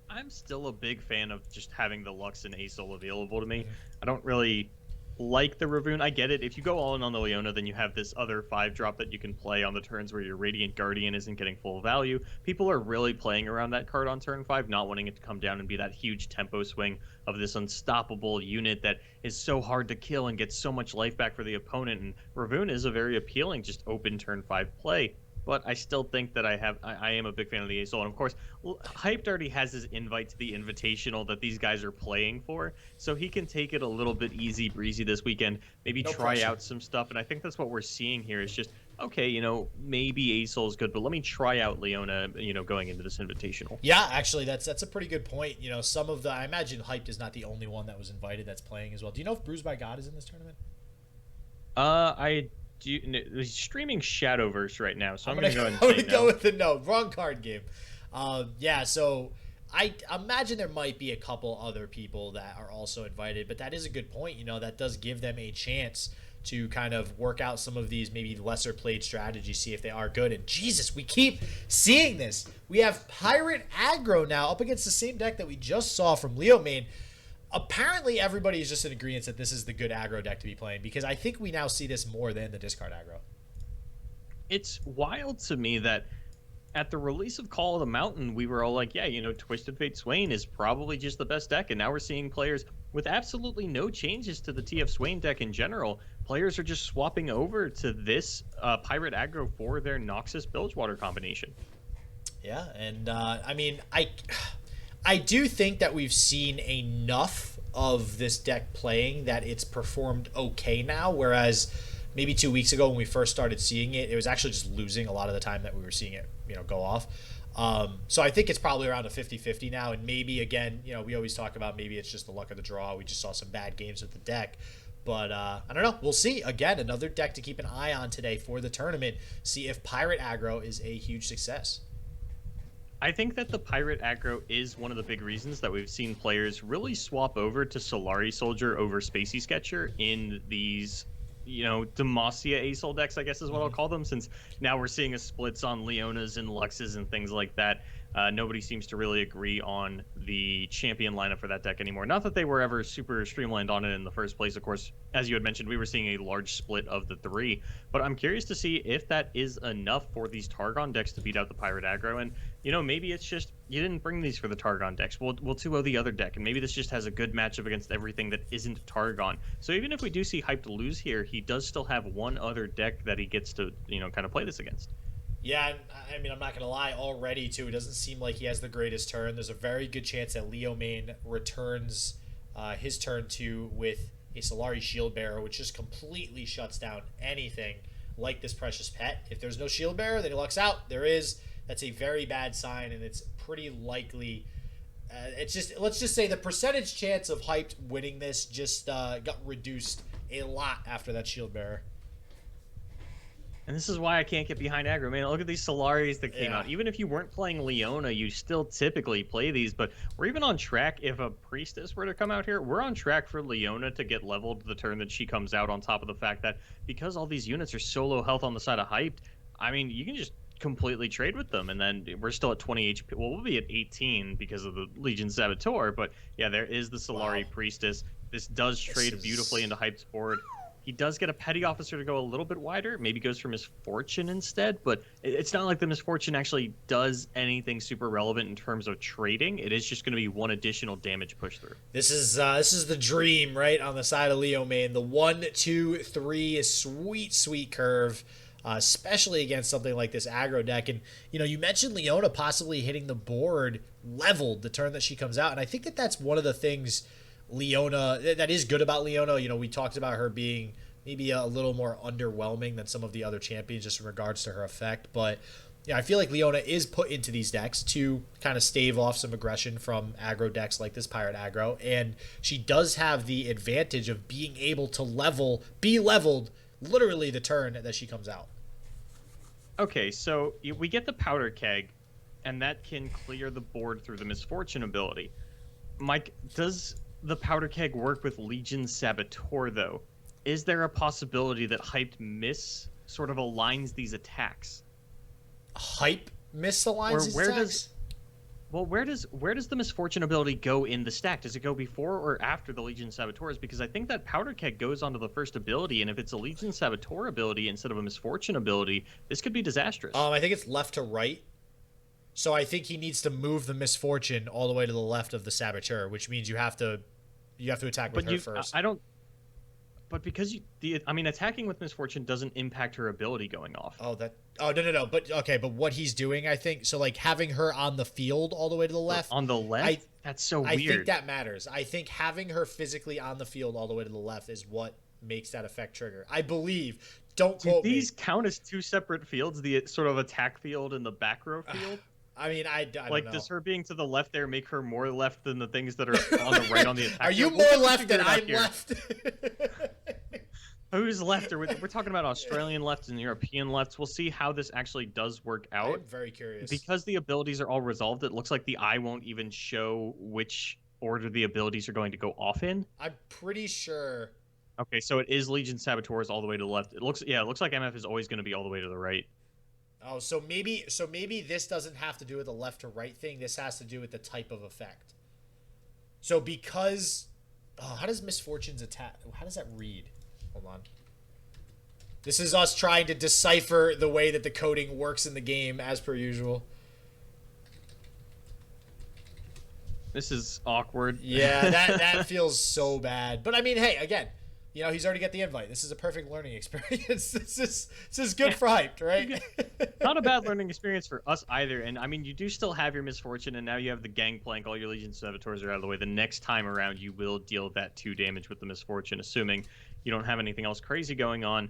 I'm still a big fan of just having the Lux and Asol available to me. I don't really like the Ravoon. I get it. If you go all in on the Leona, then you have this other 5-drop that you can play on the turns where your Radiant Guardian isn't getting full value. People are really playing around that card on turn 5, not wanting it to come down and be that huge tempo swing of this unstoppable unit that is so hard to kill and gets so much life back for the opponent. And Ravoon is a very appealing, just open turn 5 play. But I still think that I am a big fan of the Asol. And of course, Hyped already has his invite to the Invitational that these guys are playing for. So he can take it a little bit easy breezy this weekend, maybe try out some stuff. And I think that's what we're seeing here is just, okay, you know, maybe Asol is good, but let me try out Leona, you know, going into this Invitational. Yeah, actually, that's a pretty good point. You know, some of I imagine Hyped is not the only one that was invited that's playing as well. Do you know if Bruised by God is in this tournament? He's streaming Shadowverse right now, so I'm gonna go ahead and I'm gonna go with the no. Wrong card game. Yeah, so I imagine there might be a couple other people that are also invited, but that is a good point. You know, that does give them a chance to kind of work out some of these maybe lesser played strategies, see if they are good. And Jesus, we keep seeing this. We have Pirate Aggro now up against the same deck that we just saw from Leomane. Apparently, everybody is just in agreement that this is the good aggro deck to be playing, because I think we now see this more than the discard aggro. It's wild to me that at the release of Call of the Mountain, we were all like, yeah, you know, Twisted Fate Swain is probably just the best deck. And now we're seeing players with absolutely no changes to the TF Swain deck in general. Players are just swapping over to this Pirate Aggro for their Noxus Bilgewater combination. Yeah, and I mean, I do think that we've seen enough of this deck playing that it's performed okay now, whereas maybe 2 weeks ago when we first started seeing it, it was actually just losing a lot of the time that we were seeing it, you know, go off. So I think it's probably around a 50-50 now, and maybe, again, you know, we always talk about maybe it's just the luck of the draw. We just saw some bad games with the deck. But I don't know. We'll see. Again, another deck to keep an eye on today for the tournament. See if Pirate Aggro is a huge success. I think that the Pirate aggro is one of the big reasons that we've seen players really swap over to Solari Soldier over Spacey Sketcher in these, Demacia Asol decks, I guess is what I'll call them, since now we're seeing a splits on Leonas and Luxes and things like that. Nobody seems to really agree on the champion lineup for that deck anymore. Not that they were ever super streamlined on it in the first place. Of course, as you had mentioned, we were seeing a large split of the three. But I'm curious to see if that is enough for these Targon decks to beat out the Pirate aggro. And, maybe it's just you didn't bring these for the Targon decks. We'll 2-0 the other deck. And maybe this just has a good matchup against everything that isn't Targon. So even if we do see Hype to lose here, he does still have one other deck that he gets to, kind of play this against. Yeah, I mean, I'm not going to lie, already, too, it doesn't seem like he has the greatest turn. There's a very good chance that Leomane returns his turn 2 with a Solari Shield Bearer, which just completely shuts down anything like this Precious Pet. If there's no Shield Bearer, then he lucks out. There is. That's a very bad sign, and it's pretty likely. Let's just say the percentage chance of Hyped winning this just got reduced a lot after that Shield Bearer. And this is why I can't get behind aggro, man. Look at these Solaris that came out. Even if you weren't playing Leona, you still typically play these. But we're even on track. If a Priestess were to come out here, we're on track for Leona to get leveled the turn that she comes out, on top of the fact that because all these units are so low health on the side of Hyped, I mean, you can just completely trade with them. And then we're still at 20 HP. Well, we'll be at 18 because of the Legion Saboteur. But yeah, there is the Solari Priestess. This does trade beautifully into Hyped's board. He does get a Petty Officer to go a little bit wider. Maybe goes for Misfortune instead, but it's not like the Misfortune actually does anything super relevant in terms of trading. It is just going to be one additional damage push through. This is the dream, right, on the side of Leomane. The 1, 2, 3 sweet curve, especially against something like this aggro deck. And you mentioned Leona possibly hitting the board leveled the turn that she comes out, and I think that that's one of the things Leona that is good about Leona. We talked about her being maybe a little more underwhelming than some of the other champions just in regards to her effect, but yeah, I feel like Leona is put into these decks to kind of stave off some aggression from aggro decks like this Pirate aggro, and she does have the advantage of being able to be leveled literally the turn that she comes out. Okay, so we get the Powder Keg, and that can clear the board through the Misfortune ability. Mike, does the Powder Keg work with Legion Saboteur, though? Is there a possibility that Hyped Miss sort of aligns these attacks? Hype misaligns these attacks? Where does the Misfortune ability go in the stack? Does it go before or after the Legion Saboteurs? Because I think that Powder Keg goes onto the first ability, and if it's a Legion Saboteur ability instead of a Misfortune ability, this could be disastrous. I think it's left to right. So I think he needs to move the Misfortune all the way to the left of the Saboteur, which means you have to attack with her first. But because attacking with Misfortune doesn't impact her ability going off. No. But what he's doing, I think, so like having her on the field all the way to the left. On the left? That's so weird. I think that matters. I think having her physically on the field all the way to the left is what makes that effect trigger. I believe. Don't quote me. Do these count as two separate fields? The sort of attack field and the back row field? I don't know. Does her being to the left there make her more left than the things that are on the right on the attack? Are you more left than I'm left? Who's left? We're talking about Australian lefts and European lefts. We'll see how this actually does work out. I'm very curious. Because the abilities are all resolved, it looks like the eye won't even show which order the abilities are going to go off in. I'm pretty sure. Okay, so it is Legion Saboteurs all the way to the left. It looks like MF is always going to be all the way to the right. Oh, so maybe this doesn't have to do with the left to right thing. This has to do with the type of effect. So because, how does Misfortune's attack? How does that read? Hold on. This is us trying to decipher the way that the coding works in the game, as per usual. This is awkward. Yeah, that feels so bad. But I mean, hey, again, he's already got the invite. This is a perfect learning experience. This is good for Hyped, right? Not a bad learning experience for us either. And I mean, you do still have your Misfortune, and now you have the Gangplank. All your Legion Saboteurs are out of the way. The next time around, you will deal that 2 damage with the Misfortune, assuming you don't have anything else crazy going on.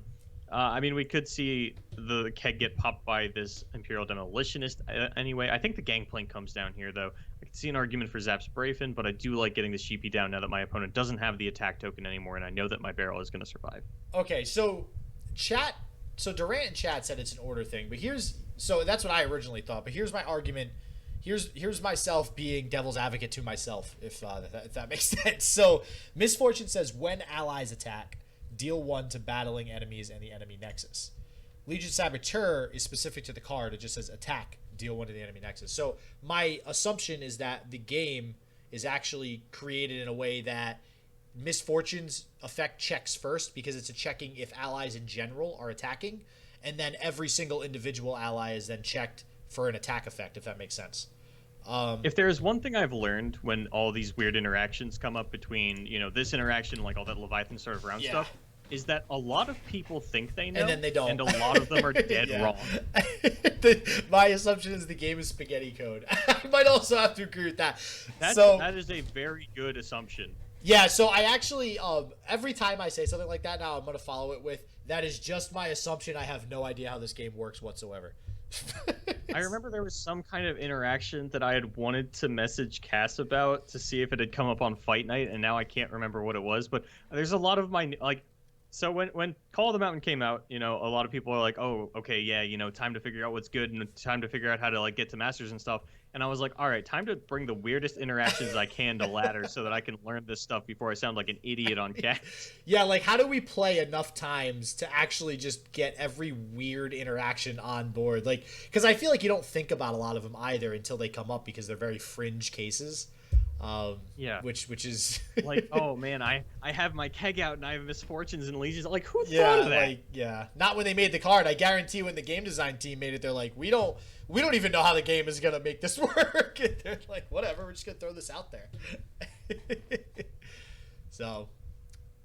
We could see the keg get popped by this Imperial Demolitionist anyway. I think the Gangplank comes down here, though. I could see an argument for Zap's Brayfin, but I do like getting the Sheepy down now that my opponent doesn't have the attack token anymore, and I know that my barrel is going to survive. Okay, so Durant in chat said it's an order thing, but so that's what I originally thought. But here's my argument. Here's myself being devil's advocate to myself, if that makes sense. So Misfortune says when allies attack, deal 1 to battling enemies and the enemy nexus. Legion Saboteur is specific to the card. It just says attack, deal 1 to the enemy nexus. So my assumption is that the game is actually created in a way that Misfortune's effect checks first, because it's a checking if allies in general are attacking, and then every single individual ally is then checked for an attack effect, if that makes sense. If there's one thing I've learned when all these weird interactions come up between, this interaction, like all that Leviathan sort of round stuff, is that a lot of people think they know, and then they don't, and a lot of them are dead wrong. My assumption is the game is spaghetti code. I might also have to agree with that. That is a very good assumption. Yeah, so I actually, every time I say something like that now, I'm going to follow it with, that is just my assumption. I have no idea how this game works whatsoever. I remember there was some kind of interaction that I had wanted to message Cass about to see if it had come up on Fight Night, and now I can't remember what it was, but there's a lot of my, so when Call of the Mountain came out, a lot of people are like, oh, okay, yeah, time to figure out what's good and time to figure out how to, get to Masters and stuff. And I was like, all right, time to bring the weirdest interactions I can to Ladder so that I can learn this stuff before I sound like an idiot on Cast. Yeah, how do we play enough times to actually just get every weird interaction on board? Because I feel like you don't think about a lot of them either until they come up, because they're very fringe cases. Which is oh man, I have my keg out and I have Misfortunes and Legions. Who thought of that? Not when they made the card. I guarantee when the game design team made it, they're like, we don't even know how the game is gonna make this work. And they're like, whatever, we're just gonna throw this out there. So,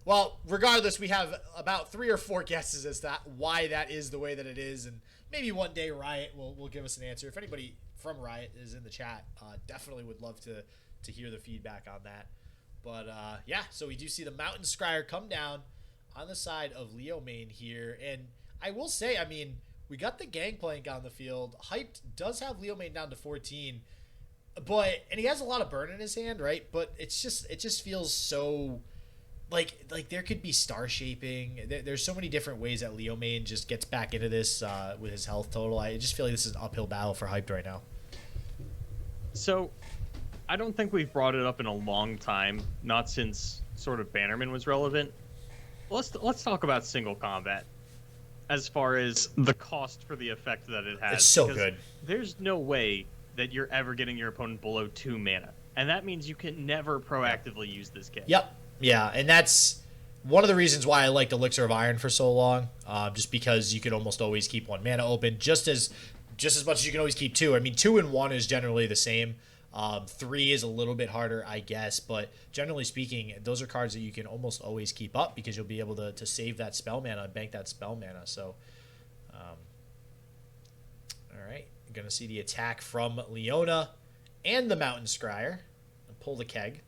well, regardless, we have about 3 or 4 guesses as to why that is the way that it is, and maybe one day Riot will give us an answer. If anybody from Riot is in the chat, definitely would love to hear the feedback on that. But so we do see the Mountain Scryer come down on the side of Leomane here, and I will say, we got the Gangplank on the field. Hyped does have Leomane down to 14, and he has a lot of burn in his hand, right? But it just feels so like there could be star shaping. There's so many different ways that Leomane just gets back into this with his health total. I just feel like this is an uphill battle for Hyped right now. So I don't think we've brought it up in a long time, not since sort of Bannerman was relevant. Let's talk about single combat as far as the cost for the effect that it has. It's so good. There's no way that you're ever getting your opponent below 2 mana, and that means you can never proactively use this kit. Yep. Yeah, and that's one of the reasons why I liked Elixir of Iron for so long, just because you could almost always keep 1 mana open, just as much as you can always keep 2. 2 and 1 is generally the same. 3 is a little bit harder, I guess, but generally speaking, those are cards that you can almost always keep up, because you'll be able to save that spell mana and bank that spell mana. So, all right, going to see the attack from Leona and the Mountain Scryer. Pull the keg.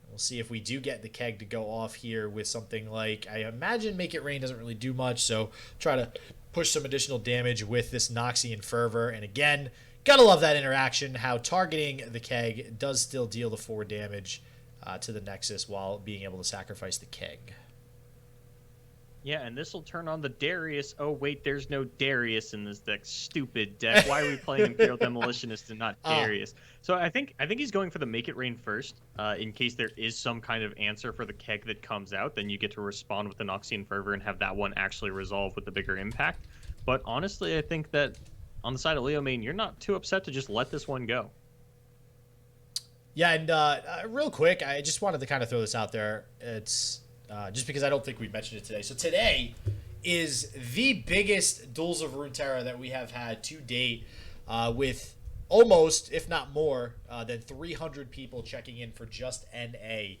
We'll see if we do get the keg to go off here with something like, I imagine Make It Rain doesn't really do much, so try to push some additional damage with this Noxian Fervor. And again, gotta love that interaction, how targeting the keg does still deal the 4 damage to the Nexus while being able to sacrifice the keg. Yeah, and this will turn on the Darius. Oh, wait, there's no Darius in this deck. Stupid deck. Why are we playing Imperial Demolitionist and not Darius? So I think he's going for the Make It Rain first, in case there is some kind of answer for the keg that comes out. Then you get to respond with the Noxian Fervor and have that one actually resolve with the bigger impact. But honestly, I think that on the side of Leomane, you're not too upset to just let this one go. Yeah, and real quick, I just wanted to kind of throw this out there. It's just because I don't think we mentioned it today. So today is the biggest Duels of Runeterra that we have had to date, with almost, if not more, than 300 people checking in for just NA.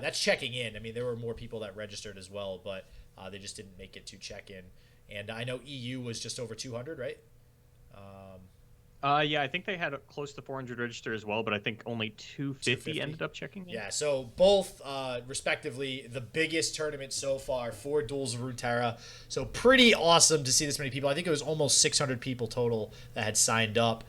That's checking in. There were more people that registered as well, but they just didn't make it to check in. And I know EU was just over 200, right? Yeah, I think they had close to 400 register as well, but I think only 250 ended up checking in. Yeah, so both, respectively, the biggest tournament so far for Duels of Runeterra. So pretty awesome to see this many people. I think it was almost 600 people total that had signed up.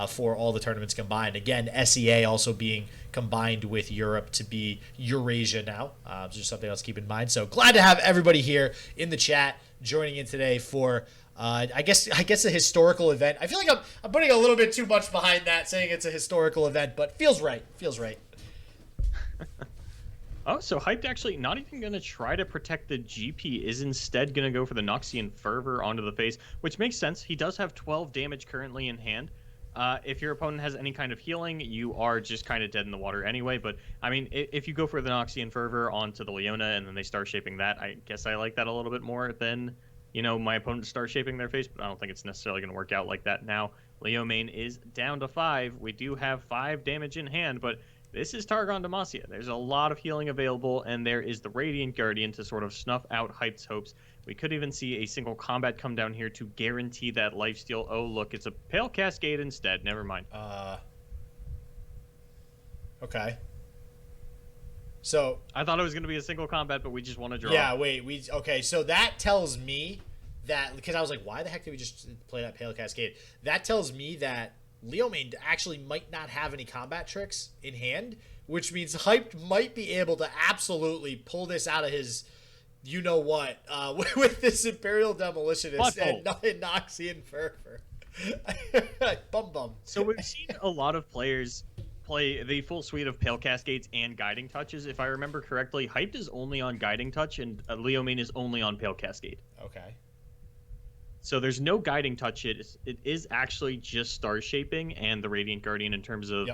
for all the tournaments combined. Again, SEA also being combined with Europe to be Eurasia now. Just something else to keep in mind. So glad to have everybody here in the chat joining in today for I guess a historical event. I feel like I'm putting a little bit too much behind that, saying it's a historical event, but feels right. Feels right. Oh, so Hyped actually not even going to try to protect the GP, is instead going to go for the Noxian Fervor onto the face, which makes sense. He does have 12 damage currently in hand. If your opponent has any kind of healing, you are just kind of dead in the water anyway. But, I mean, if you go for the Noxian Fervor onto the Leona and then they start shaping that, I guess I like that a little bit more than, you know, my opponent start shaping their face. But I don't think it's necessarily going to work out like that now. Leomane is down to 5. We do have 5 damage in hand, but this is Targon Demacia. There's a lot of healing available, and there is the Radiant Guardian to sort of snuff out Hyped's hopes. We could even see a single combat come down here to guarantee that lifesteal. Oh, look, it's a Pale Cascade instead. Never mind. Okay. So I thought it was going to be a single combat, but we just want to draw. Yeah, wait. Okay, so that tells me that, because I was like, why the heck did we just play that Pale Cascade? That tells me that Leomane actually might not have any combat tricks in hand, which means Hyped might be able to absolutely pull this out of his you-know-what with this Imperial Demolitionist and Noxian Fervor. Bum. So we've seen a lot of players play the full suite of Pale Cascades and Guiding Touches. If I remember correctly, Hyped is only on Guiding Touch, and Leomane is only on Pale Cascade. Okay. So there's no Guiding Touch. It is actually just Star Shaping and the Radiant Guardian in terms of,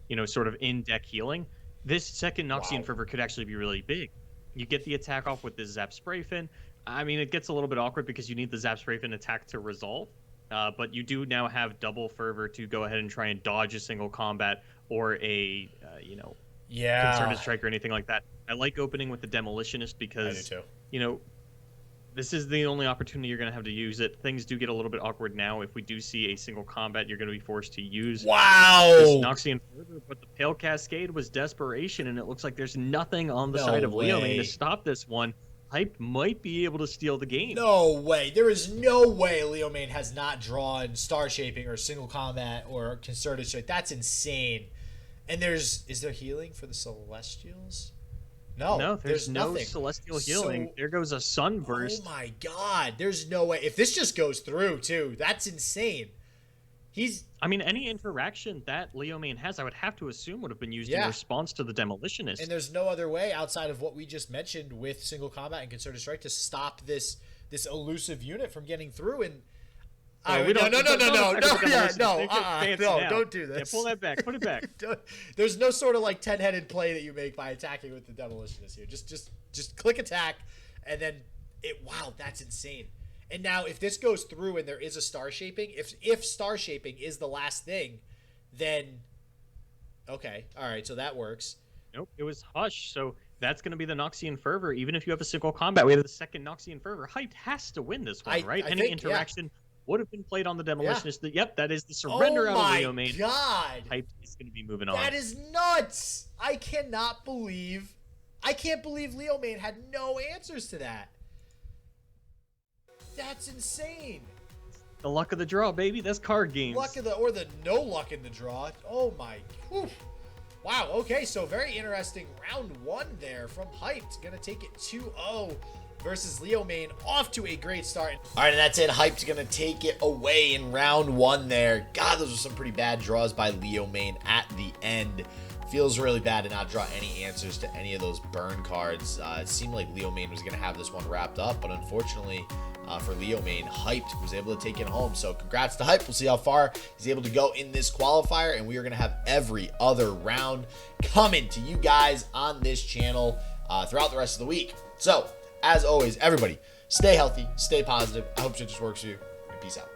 you know, sort of in-deck healing. This second Noxian Fervor could actually be really big. You get the attack off with the Zap Spray Fin. I mean, it gets a little bit awkward because you need the Zap Spray Fin attack to resolve. But you do now have double Fervor to go ahead and try and dodge a single combat or a, Concerted Strike or anything like that. I like opening with the Demolitionist because, I do too. You know, this is the only opportunity you're going to have to use it. Things do get a little bit awkward now. If we do see a single combat, you're going to be forced to use this Noxian Fervor. But the Pale Cascade was desperation, and it looks like there's nothing on the side of Leomane to stop this one. Hype might be able to steal the game. No way. There is no way Leomane has not drawn Star Shaping or single combat or Concerted Strike. That's insane. And is there healing for the Celestials? No, there's no nothing. Celestial healing. There goes a Sunburst. Oh my god, there's no way. If this just goes through too, that's insane. I mean, any interaction that Leomane has, I would have to assume would have been used in response to the Demolitionist. And there's no other way outside of what we just mentioned with single combat and Concerted Strike to stop this elusive unit from getting through. And no, don't do this. Yeah, pull that back. Put it back. There's no sort of like 10-headed play that you make by attacking with the Demolitionist here. Just click attack, and then wow, that's insane. And now if this goes through and there is a Star Shaping, if Star Shaping is the last thing, then okay, all right, so that works. Nope, it was Hush. So that's going to be the Noxian Fervor. Even if you have a single combat, we have the second Noxian Fervor. Hyped has to win this one, right? Any interaction would have been played on the Demolitionist. Yeah. Yep, that is the surrender out of Leomane. Oh my god! Hyped is going to be moving on. That is nuts! I can't believe Leomane had no answers to that. That's insane. The luck of the draw, baby. That's card games. Or the no luck in the draw. Oh my. Whew. Wow. Okay. So very interesting round one there from Hyped. Gonna take it 2-0 versus Leomane. Off to a great start. All right, and that's it. Hyped's gonna take it away in round one there. God, those were some pretty bad draws by Leomane at the end. Feels really bad to not draw any answers to any of those burn cards. It seemed like Leomane was going to have this one wrapped up, but unfortunately for Leomane, Hyped was able to take it home. So congrats to Hyped. We'll see how far he's able to go in this qualifier, and we are going to have every other round coming to you guys on this channel throughout the rest of the week. So, as always, everybody, stay healthy, stay positive. I hope shit just works for you, and peace out.